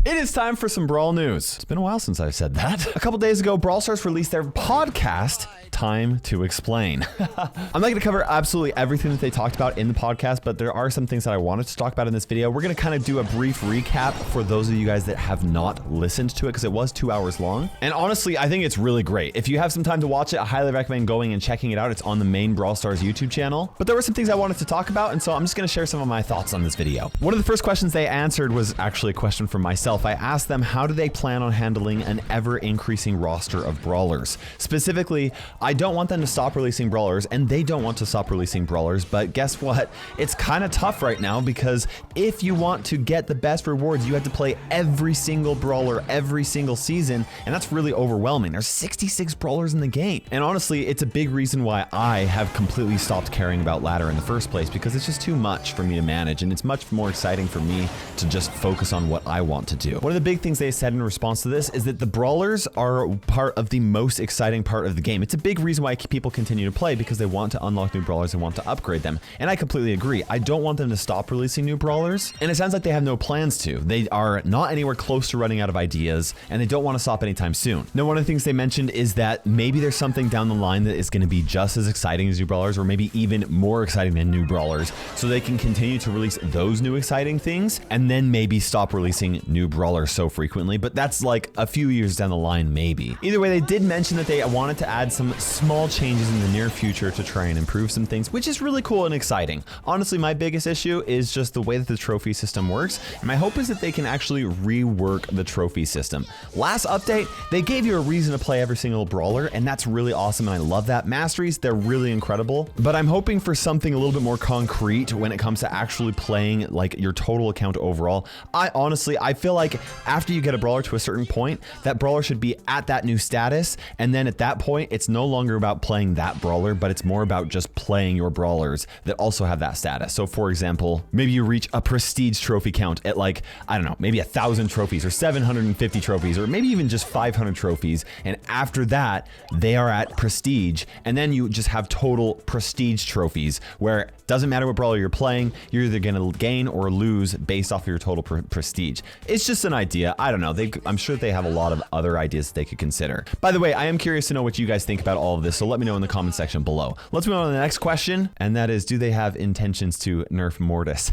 It is time for some Brawl news. It's been a while since I've said that. A couple days ago, Brawl Stars released their podcast, Time to Explain. I'm not going to cover absolutely everything that they talked about in the podcast, but there are some things that I wanted to talk about in this video. We're going to kind of do a brief recap for those of you guys that have not listened to it, because it was 2 hours long. And honestly, I think it's really great. If you have some time to watch it, I highly recommend going and checking it out. It's on the main Brawl Stars YouTube channel. But there were some things I wanted to talk about, and so I'm just going to share some of my thoughts on this video. One of the first questions they answered was actually a question from myself. I asked them, how do they plan on handling an ever-increasing roster of brawlers? Specifically, I don't want them to stop releasing brawlers, and they don't want to stop releasing brawlers, but guess what? It's kind of tough right now, because if you want to get the best rewards, you have to play every single brawler every single season, and that's really overwhelming. There's 66 brawlers in the game, and honestly, it's a big reason why I have completely stopped caring about ladder in the first place, because it's just too much for me to manage, and it's much more exciting for me to just focus on what I want to do. One of the big things they said in response to this is that the brawlers are part of the most exciting part of the game. It's a big reason why people continue to play, because they want to unlock new brawlers and want to upgrade them. And I completely agree. I don't want them to stop releasing new brawlers. And it sounds like they have no plans to. They are not anywhere close to running out of ideas, and they don't want to stop anytime soon. Now, one of the things they mentioned is that maybe there's something down the line that is going to be just as exciting as new brawlers, or maybe even more exciting than new brawlers, so they can continue to release those new exciting things and then maybe stop releasing new brawlers so frequently. But that's like a few years down the line, maybe. Either way, they did mention that they wanted to add some small changes in the near future to try and improve some things, which is really cool and exciting. Honestly, my biggest issue is just the way that the trophy system works, and my hope is that they can actually rework the trophy system. Last update, they gave you a reason to play every single brawler, and that's really awesome, and I love that. Masteries, they're really incredible, but I'm hoping for something a little bit more concrete when it comes to actually playing like your total account overall. I feel like after you get a brawler to a certain point, that brawler should be at that new status, and then at that point, it's no longer about playing that brawler, but it's more about just playing your brawlers that also have that status. So for example, maybe you reach a prestige trophy count at like, I don't know, maybe 1,000 trophies or 750 trophies, or maybe even just 500 trophies. And after that, they are at prestige. And then you just have total prestige trophies, where it doesn't matter what brawler you're playing, you're either gonna gain or lose based off of your total prestige. It's just an idea. I don't know. I'm sure they have a lot of other ideas that they could consider. By the way, I am curious to know what you guys think about all of this, so let me know in the comment section below. Let's move on to the next question, and that is, do they have intentions to nerf Mortis?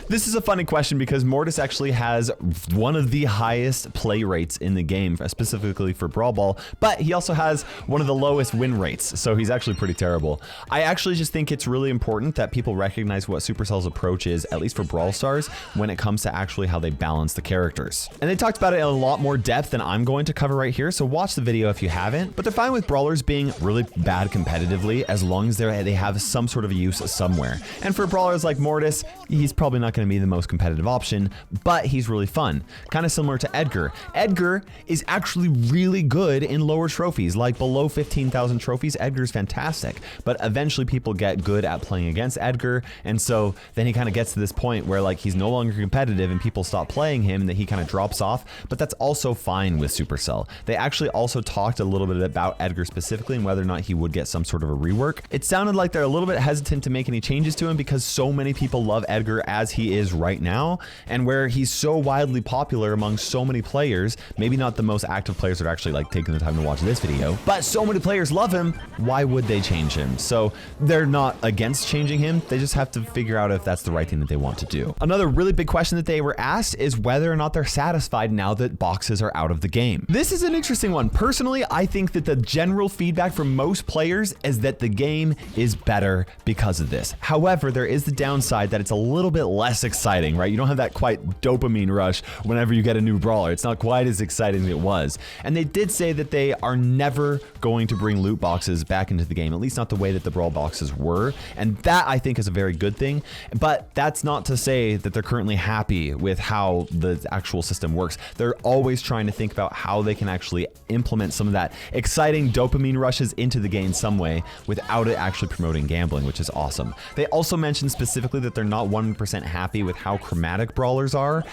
This is a funny question, because Mortis actually has one of the highest play rates in the game, specifically for Brawl Ball, but he also has one of the lowest win rates, so he's actually pretty terrible. I actually just think it's really important that people recognize what Supercell's approach is, at least for Brawl Stars, when it comes to actually how they balance the characters. And they talked about it in a lot more depth than I'm going to cover right here, so watch the video if you haven't. But they're fine with brawlers being really bad competitively, as long as they have some sort of use somewhere. And for brawlers like Mortis, he's probably not going to be the most competitive option, but he's really fun. Kind of similar to Edgar. Edgar is actually really good in lower trophies, like below 15,000 trophies. Edgar's fantastic, but eventually people get good at playing against Edgar, and so then he kind of gets to this point where like he's no longer competitive and people stop playing him, and that he kind of drops off. But that's also fine with Supercell. They actually also talked a little bit about Edgar specifically and whether or not he would get some sort of a rework. It sounded like they're a little bit hesitant to make any changes to him, because so many people love Edgar as he is right now, and where he's so widely popular among so many players, maybe not the most active players that are actually like taking the time to watch this video, but so many players love him. Why would they change him? So they're not against changing him. They just have to figure out if that's the right thing that they want to do. Another really big question that they were asked is whether or not they're satisfied now that boxes are out of the game. This is an interesting one. Personally, I think that the general feedback from most players is that the game is better because of this. However, there is the downside that it's a little bit less exciting, right? You don't have that quite dopamine rush whenever you get a new brawler. It's not quite as exciting as it was. And they did say that they are never going to bring loot boxes back into the game, at least not the way that the brawl boxes were. And that I think is a very good thing. But that's not to say that they're currently happy with how the actual system works. They're always trying to think about how they can actually implement some of that exciting dopamine rushes into the game some way without it actually promoting gambling, which is awesome. They also mentioned specifically that they're not 100% happy with how chromatic brawlers are.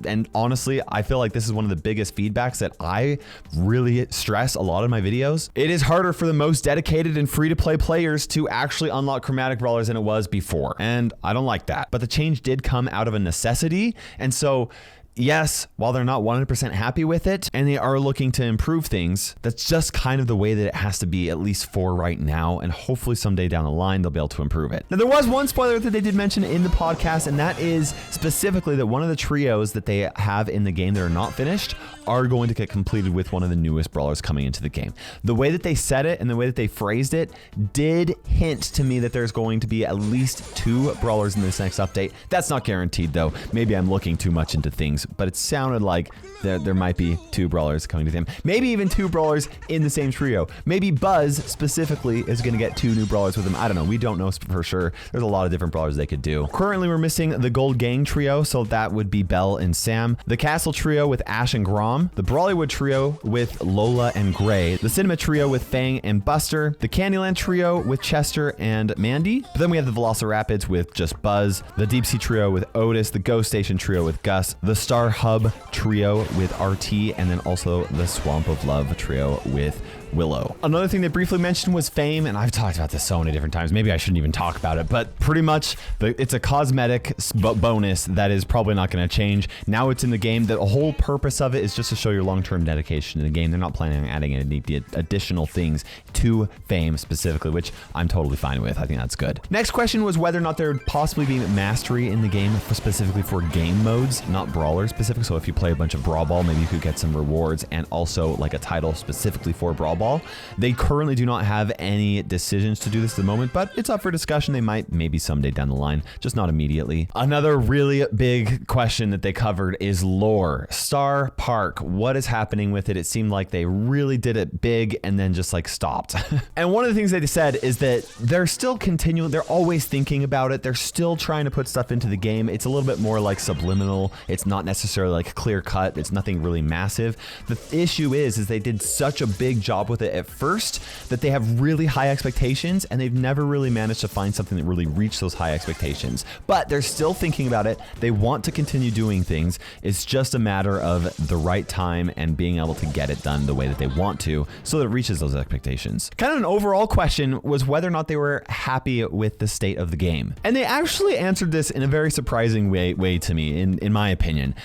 And honestly, I feel like this is one of the biggest feedbacks that I really stress a lot in my videos. It is harder for the most dedicated and free-to-play players to actually unlock chromatic brawlers than it was before, and I don't like that. But the change did come out of a necessity, and so yes, while they're not 100% happy with it and they are looking to improve things, that's just kind of the way that it has to be, at least for right now. And hopefully someday down the line, they'll be able to improve it. Now, there was one spoiler that they did mention in the podcast, and that is specifically that one of the trios that they have in the game that are not finished are going to get completed with one of the newest brawlers coming into the game. The way that they said it and the way that they phrased it did hint to me that there's going to be at least 2 brawlers in this next update. That's not guaranteed though. Maybe I'm looking too much into things, but it sounded like there might be 2 brawlers coming to them. Maybe even 2 brawlers in the same trio. Maybe Buzz specifically is going to get 2 new brawlers with him. I don't know. We don't know for sure. There's a lot of different brawlers they could do. Currently, we're missing the Gold Gang trio, so that would be Belle and Sam. The Castle trio with Ash and Grom. The Brawlywood trio with Lola and Gray. The Cinema trio with Fang and Buster. The Candyland trio with Chester and Mandy. But then we have the Velocirapids with just Buzz. The Deep Sea trio with Otis. The Ghost Station trio with Gus. The Star Hub trio with RT, and then also the Swamp of Love trio with Willow. Another thing they briefly mentioned was fame, and I've talked about this so many different times. Maybe I shouldn't even talk about it, but pretty much it's a cosmetic bonus that is probably not going to change. Now it's in the game. The whole purpose of it is just to show your long-term dedication to the game. They're not planning on adding any additional things to fame specifically, which I'm totally fine with. I think that's good. Next question was whether or not there would possibly be mastery in the game specifically for game modes, not brawler specific. So if you play a bunch of Brawl Ball, maybe you could get some rewards and also like a title specifically for Brawl Ball. They currently do not have any decisions to do this at the moment, but it's up for discussion. They might maybe someday down the line, just not immediately. Another really big question that they covered is lore. Star Park, what is happening with it? It seemed like they really did it big and then just like stopped. And one of the things they said is that they're still continuing, they're always thinking about it. They're still trying to put stuff into the game. It's a little bit more like subliminal. It's not necessarily like clear cut. It's nothing really massive. The issue is they did such a big job with it at first that they have really high expectations, and they've never really managed to find something that really reached those high expectations. But they're still thinking about it. They want to continue doing things. It's just a matter of the right time and being able to get it done the way that they want to so that it reaches those expectations. Kind of an overall question was whether or not they were happy with the state of the game. And they actually answered this in a very surprising way to me, in my opinion.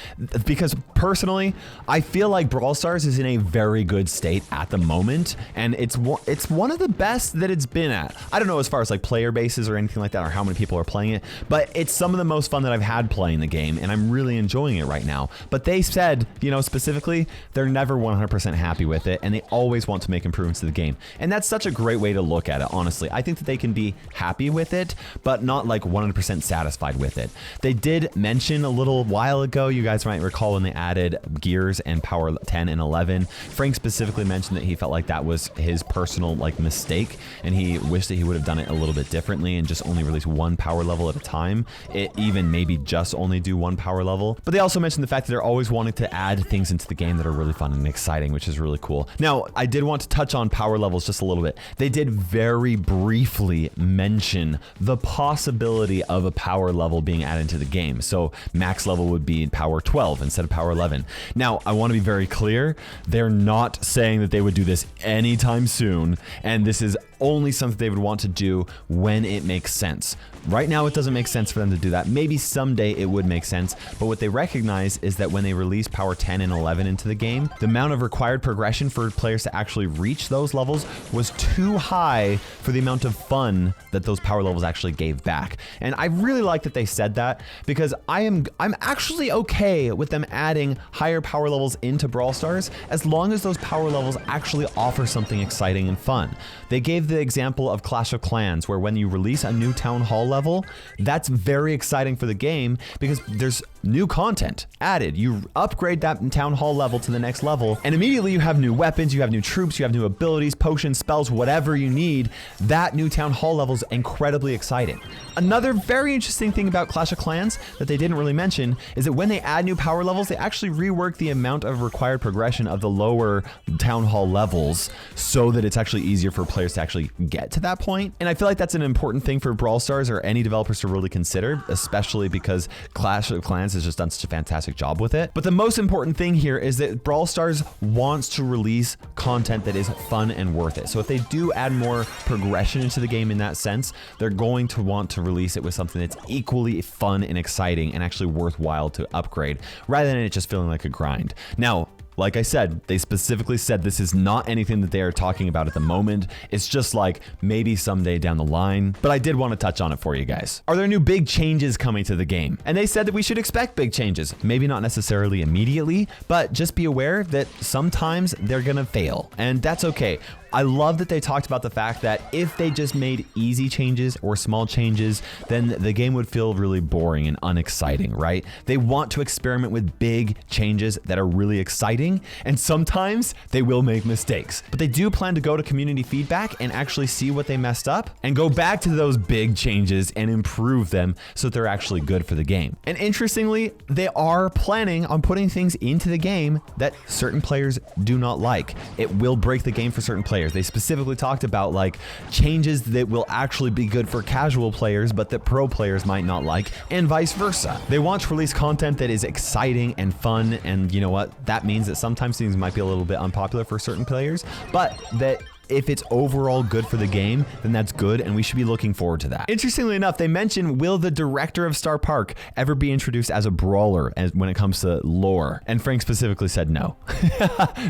Because personally, I feel like Brawl Stars is in a very good state at the moment, and it's one of the best that it's been at. I don't know as far as like player bases or anything like that, or how many people are playing it, but it's some of the most fun that I've had playing the game, and I'm really enjoying it right now. But they said, you know, specifically, they're never 100% happy with it, and they always want to make improvements to the game. And that's such a great way to look at it, honestly. I think that they can be happy with it, but not like 100% satisfied with it. They did mention a little while ago, you guys might recall when they added gears and power 10 and 11. Frank specifically mentioned that he felt like that was his personal like mistake, and he wished that he would have done it a little bit differently and just only release one power level at a time. It even maybe just only do one power level. But they also mentioned the fact that they're always wanting to add things into the game that are really fun and exciting, which is really cool. Now, I did want to touch on power levels just a little bit. They did very briefly mention the possibility of a power level being added into the game. So max level would be power 12 instead of power 11. Now, I want to be very clear. They're not saying that they would do this anytime soon, and this is only something they would want to do when it makes sense. Right now, it doesn't make sense for them to do that. Maybe someday it would make sense, but what they recognize is that when they release power 10 and 11 into the game, the amount of required progression for players to actually reach those levels was too high for the amount of fun that those power levels actually gave back. And I really like that they said that, because I'm actually okay with them adding higher power levels into Brawl Stars as long as those power levels actually offer something exciting and fun. They gave the example of Clash of Clans, where when you release a new town hall level, that's very exciting for the game because there's new content added. You upgrade that town hall level to the next level, and immediately you have new weapons, you have new troops, you have new abilities, potions, spells, whatever you need. That new town hall level is incredibly exciting. Another very interesting thing about Clash of Clans that they didn't really mention is that when they add new power levels, they actually rework the amount of required progression of the lower town hall levels so that it's actually easier for players to actually get to that point. And I feel like that's an important thing for Brawl Stars or any developers to really consider, especially because Clash of Clans Science has just done such a fantastic job with it. But the most important thing here is that Brawl Stars wants to release content that is fun and worth it. So if they do add more progression into the game in that sense, they're going to want to release it with something that's equally fun and exciting and actually worthwhile to upgrade, rather than it just feeling like a grind. Now, like I said, they specifically said this is not anything that they are talking about at the moment. It's just like maybe someday down the line, but I did want to touch on it for you guys. Are there new big changes coming to the game? And they said that we should expect big changes. Maybe not necessarily immediately, but just be aware that sometimes they're gonna fail, and that's okay. I love that they talked about the fact that if they just made easy changes or small changes, then the game would feel really boring and unexciting, right? They want to experiment with big changes that are really exciting, and sometimes they will make mistakes. But they do plan to go to community feedback and actually see what they messed up and go back to those big changes and improve them so that they're actually good for the game. And interestingly, they are planning on putting things into the game that certain players do not like. It will break the game for certain players. They specifically talked about like changes that will actually be good for casual players, but that pro players might not like, and vice versa. They want to release content that is exciting and fun, and you know what? That means that sometimes things might be a little bit unpopular for certain players, but that if it's overall good for the game, then that's good, and we should be looking forward to that. Interestingly enough, they mentioned, will the director of Star Park ever be introduced as a brawler when it comes to lore? And Frank specifically said no.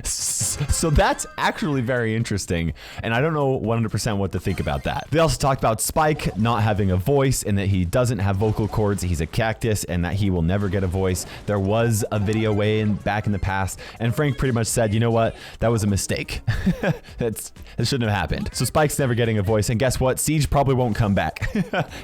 So that's actually very interesting, and I don't know 100% what to think about that. They also talked about Spike not having a voice and that he doesn't have vocal cords, he's a cactus, and that he will never get a voice. There was a video back in the past, and Frank pretty much said, you know what, that was a mistake. It shouldn't have happened. So Spike's never getting a voice, and guess what? Siege probably won't come back.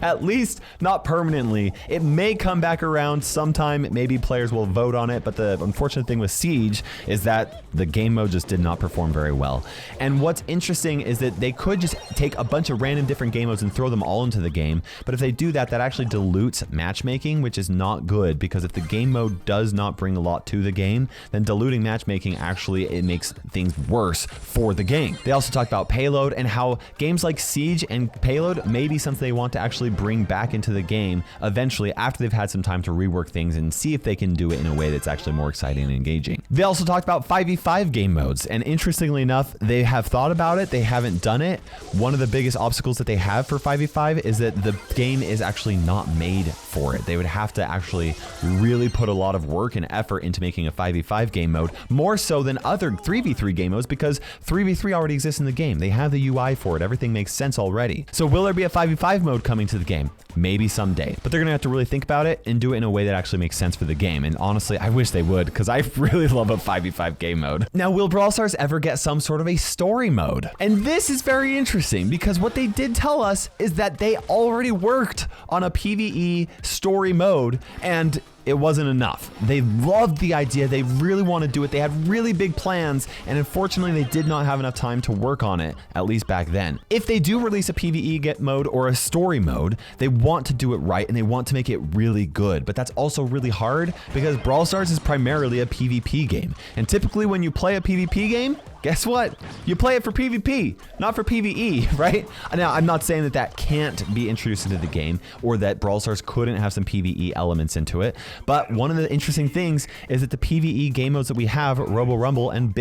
At least not permanently. It may come back around sometime. Maybe players will vote on it, but the unfortunate thing with Siege is that the game mode just did not perform very well. And what's interesting is that they could just take a bunch of random different game modes and throw them all into the game, but if they do that, that actually dilutes matchmaking, which is not good, because if the game mode does not bring a lot to the game, then diluting matchmaking actually, it makes things worse for the game. They also talked about payload and how games like Siege and payload may be something they want to actually bring back into the game eventually after they've had some time to rework things and see if they can do it in a way that's actually more exciting and engaging. They also talked about 5v5 game modes, and interestingly enough, they have thought about it, they haven't done it. One of the biggest obstacles that they have for 5v5 is that the game is actually not made for it. They would have to actually really put a lot of work and effort into making a 5v5 game mode, more so than other 3v3 game modes, because 3v3 already exists in the game. They have the UI for it. Everything makes sense already. So will there be a 5v5 mode coming to the game? Maybe someday, but they're gonna have to really think about it and do it in a way that actually makes sense for the game. And honestly, I wish they would, because I really love a 5v5 game mode. Now, will Brawl Stars ever get some sort of a story mode? And this is very interesting, because what they did tell us is that they already worked on a PvE story mode, and it wasn't enough. They loved the idea. They really want to do it. They had really big plans, and unfortunately, they did not have enough time to work on it, at least back then. If they do release a PvE get mode or a story mode, they want to do it right, and they want to make it really good. But that's also really hard, because Brawl Stars is primarily a PvP game. And typically when you play a PvP game, guess what? You play it for PvP, not for PvE, right? Now, I'm not saying that that can't be introduced into the game, or that Brawl Stars couldn't have some PvE elements into it, but one of the interesting things is that the PvE game modes that we have, Robo Rumble and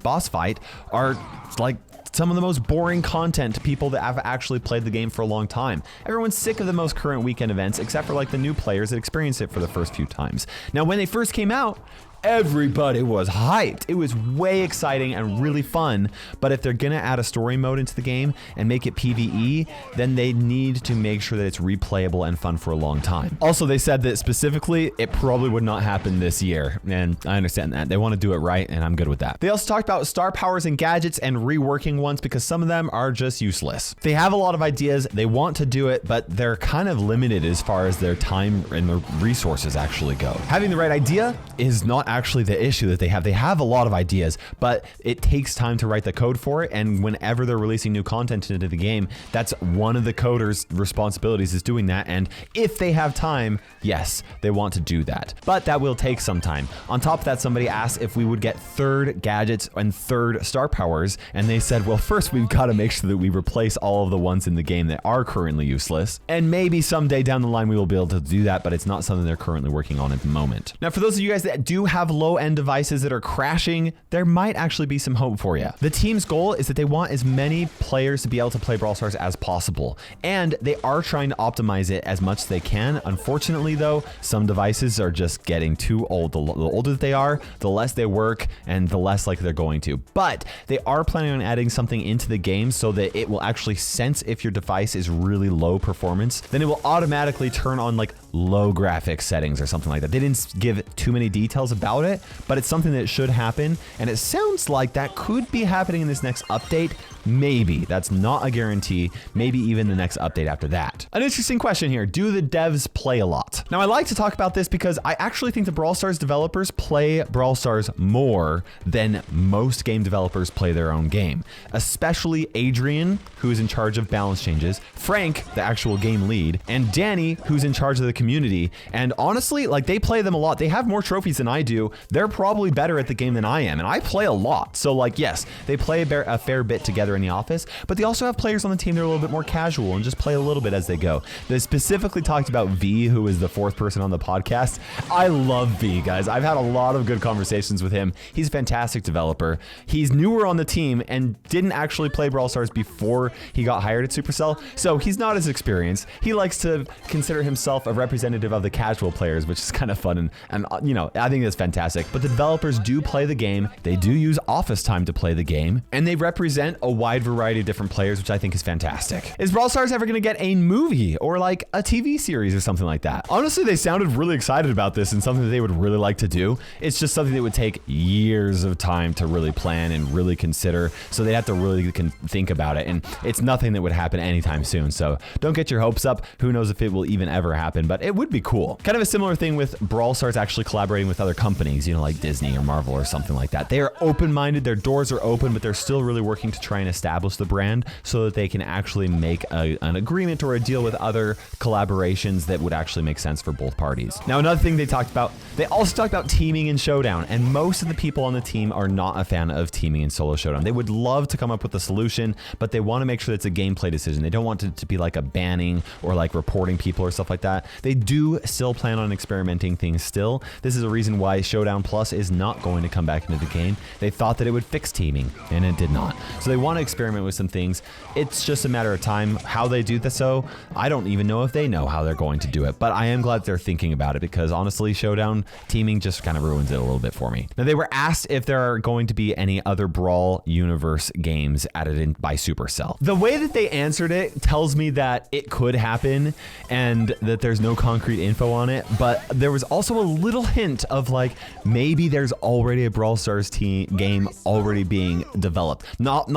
Boss Fight, are like some of the most boring content to people that have actually played the game for a long time. Everyone's sick of the most current weekend events, except for like the new players that experienced it for the first few times. Now, when they first came out, everybody was hyped. It was way exciting and really fun, but if they're gonna add a story mode into the game and make it PvE, then they need to make sure that it's replayable and fun for a long time. Also, they said that specifically, it probably would not happen this year, and I understand that. They want to do it right, and I'm good with that. They also talked about star powers and gadgets and reworking ones, because some of them are just useless. They have a lot of ideas, they want to do it, but they're kind of limited as far as their time and their resources actually go. Having the right idea is not actually the issue that they have. They have a lot of ideas, but it takes time to write the code for it. And whenever they're releasing new content into the game, that's one of the coders' responsibilities, is doing that. And if they have time, yes, they want to do that. But that will take some time. On top of that, somebody asked if we would get third gadgets and third star powers. And they said, well, first we've got to make sure that we replace all of the ones in the game that are currently useless. And maybe someday down the line we will be able to do that, but it's not something they're currently working on at the moment. Now, for those of you guys that do have low-end devices that are crashing, there might actually be some hope for you. The team's goal is that they want as many players to be able to play Brawl Stars as possible, and they are trying to optimize it as much as they can. Unfortunately, though, some devices are just getting too old. The older that they are, the less they work, and the less likely they're going to. But they are planning on adding something into the game so that it will actually sense if your device is really low performance. Then it will automatically turn on like low graphics settings or something like that. They didn't give too many details about it, but it's something that should happen. And it sounds like that could be happening in this next update. Maybe. That's not a guarantee. Maybe even the next update after that. An interesting question here. Do the devs play a lot? Now, I like to talk about this because I actually think the Brawl Stars developers play Brawl Stars more than most game developers play their own game. Especially Adrian, who is in charge of balance changes, Frank, the actual game lead, and Danny, who's in charge of the community. And honestly, like, they play them a lot. They have more trophies than I do. They're probably better at the game than I am, and I play a lot. So like, yes, they play a fair bit together in the office, but they also have players on the team that are a little bit more casual and just play a little bit as they go. They specifically talked about V, who is the fourth person on the podcast. I love V, guys. I've had a lot of good conversations with him. He's a fantastic developer. He's newer on the team and didn't actually play Brawl Stars before he got hired at Supercell, so he's not as experienced. He likes to consider himself a representative of the casual players, which is kind of fun, and you know, I think that's fantastic. But the developers do play the game. They do use office time to play the game, and they represent a wide variety of different players, which I think is fantastic. Is Brawl Stars ever going to get a movie or like a TV series or something like that? Honestly, they sounded really excited about this and something that they would really like to do. It's just something that would take years of time to really plan and really consider, so they'd have to really think about it, and it's nothing that would happen anytime soon, so don't get your hopes up. Who knows if it will even ever happen, but it would be cool. Kind of a similar thing with Brawl Stars actually collaborating with other companies, you know, like Disney or Marvel or something like that. They are open-minded, their doors are open, but they're still really working to try and establish the brand so that they can actually make an agreement or a deal with other collaborations that would actually make sense for both parties. Now, another thing they talked about, they also talked about teaming in Showdown, and most of the people on the team are not a fan of teaming in solo Showdown. They would love to come up with a solution, but they want to make sure that it's a gameplay decision. They don't want it to be like a banning or like reporting people or stuff like that. They do still plan on experimenting things still. This is a reason why Showdown Plus is not going to come back into the game. They thought that it would fix teaming, and it did not. So they want to experiment with some things. It's just a matter of time how they do this. So I don't even know if they know how they're going to do it, but I am glad they're thinking about it, because honestly, Showdown teaming just kind of ruins it a little bit for me. Now, they were asked if there are going to be any other Brawl universe games added in by Supercell. The way that they answered it tells me that it could happen and that there's no concrete info on it, but there was also a little hint of like, maybe there's already a Brawl Stars game already being developed. Not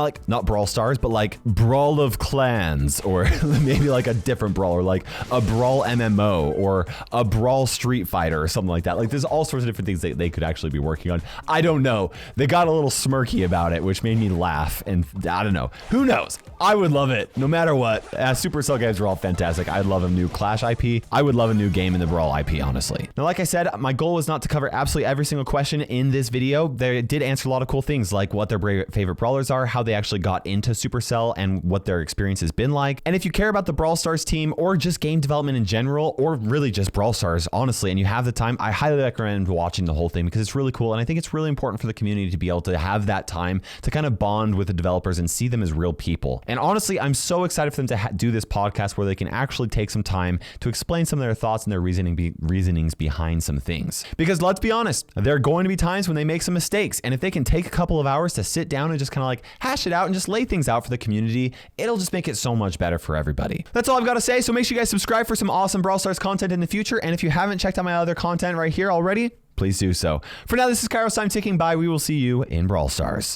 Brawl Stars, but like Brawl of Clans, or maybe like a different brawler, like a Brawl MMO or a Brawl Street Fighter or something like that. Like, there's all sorts of different things that they could actually be working on. I don't know. They got a little smirky about it, which made me laugh, and I don't know. Who knows? I would love it no matter what. Supercell games are all fantastic. I'd love a new Clash IP. I would love a new game in the Brawl IP, honestly. Now, like I said, my goal was not to cover absolutely every single question in this video. They did answer a lot of cool things, like what their favorite brawlers are, how they actually got into Supercell, and what their experience has been like. And if you care about the Brawl Stars team, or just game development in general, or really just Brawl Stars, honestly, and you have the time, I highly recommend watching the whole thing, because it's really cool. And I think it's really important for the community to be able to have that time to kind of bond with the developers and see them as real people. And honestly, I'm so excited for them to do this podcast where they can actually take some time to explain some of their thoughts and their reasonings behind some things. Because let's be honest, there are going to be times when they make some mistakes. And if they can take a couple of hours to sit down and just kind of like hash it out and just lay things out for the community, it'll just make it so much better for everybody. That's all I've got to say. So make sure you guys subscribe for some awesome Brawl Stars content in the future. And if you haven't checked out my other content right here already, please do so. For now, this is KairosTime ticking by. We will see you in Brawl Stars.